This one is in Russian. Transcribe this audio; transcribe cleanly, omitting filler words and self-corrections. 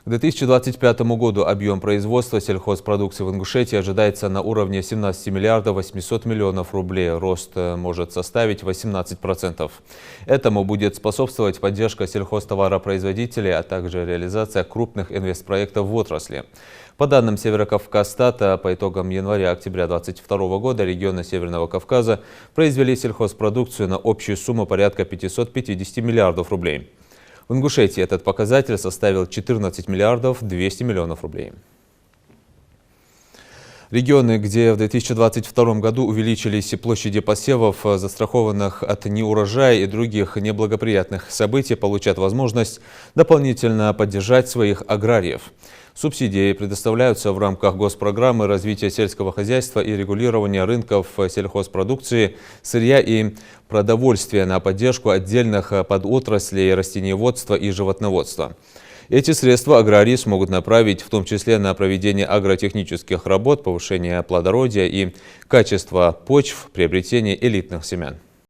К 2025 году объем производства сельхозпродукции в Ингушетии ожидается на уровне 17 миллиардов 800 миллионов рублей. Рост может составить 18%. Этому будет способствовать поддержка сельхозтоваропроизводителей, а также реализация крупных инвестпроектов в отрасли. По данным Северокавказстата, по итогам января-октября 2022 года регионы Северного Кавказа произвели сельхозпродукцию на общую сумму порядка 550 миллиардов рублей. В Ингушетии этот показатель составил 14 миллиардов 200 миллионов рублей. Регионы, где в 2022 году увеличились площади посевов, застрахованных от неурожая и других неблагоприятных событий, получат возможность дополнительно поддержать своих аграриев. Субсидии предоставляются в рамках госпрограммы развития сельского хозяйства и регулирования рынков сельхозпродукции, сырья и продовольствия на поддержку отдельных подотраслей растениеводства и животноводства. Эти средства аграрии смогут направить в том числе на проведение агротехнических работ, повышение плодородия и качества почв, приобретение элитных семян.